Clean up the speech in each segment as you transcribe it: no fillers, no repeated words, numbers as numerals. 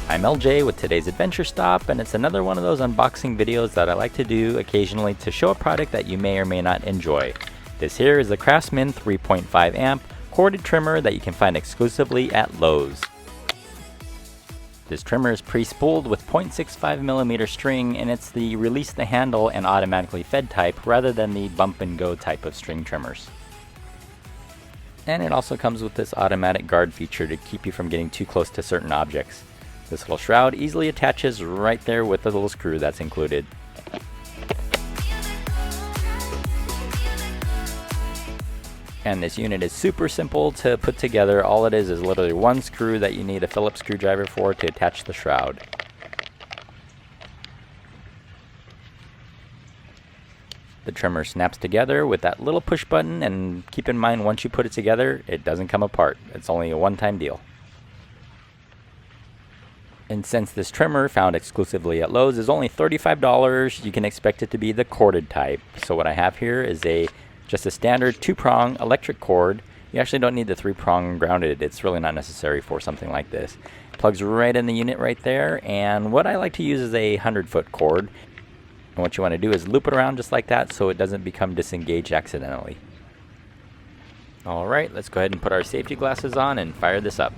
I'm LJ with today's adventure stop, and it's another one of those unboxing videos that I like to do occasionally to show a product that you may or may not enjoy. This here is the Craftsman 3.5 amp corded trimmer that you can find exclusively at Lowe's. This trimmer is pre-spooled with 0.65mm string, and it's the release the handle and automatically fed type rather than the bump and go type of string trimmers. And it also comes with this automatic guard feature to keep you from getting too close to certain objects. This little shroud easily attaches right there with the little screw that's included. And this unit is super simple to put together. All it is literally one screw that you need a Phillips screwdriver for to attach the shroud. The trimmer snaps together with that little push button, and keep in mind once you put it together, it doesn't come apart. It's only a one-time deal. And since this trimmer, found exclusively at Lowe's, is only $35, you can expect it to be the corded type. So what I have here is just a standard 2-prong electric cord. You actually don't need the 3-prong grounded. It's really not necessary for something like this. It plugs right in the unit right there, and what I like to use is a 100-foot cord. And what you want to do is loop it around just like that so it doesn't become disengaged accidentally. Alright, let's go ahead and put our safety glasses on and fire this up.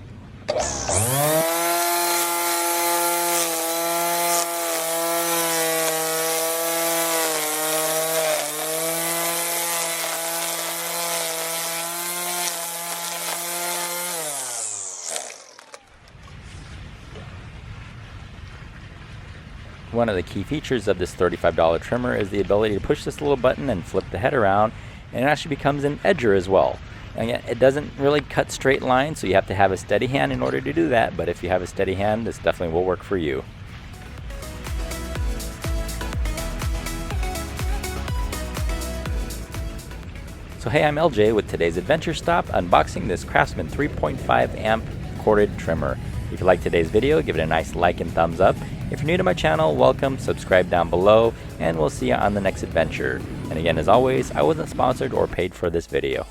One of the key features of this $35 trimmer is the ability to push this little button and flip the head around, and it actually becomes an edger as well. And yet it doesn't really cut straight lines, so you have to have a steady hand in order to do that, but if you have a steady hand, this definitely will work for you. So hey, I'm LJ with today's adventure stop unboxing this Craftsman 3.5 amp corded trimmer. If you like today's video, give it a nice like and thumbs up. If you're new to my channel, welcome, subscribe down below, and we'll see you on the next adventure. And again, as always, I wasn't sponsored or paid for this video.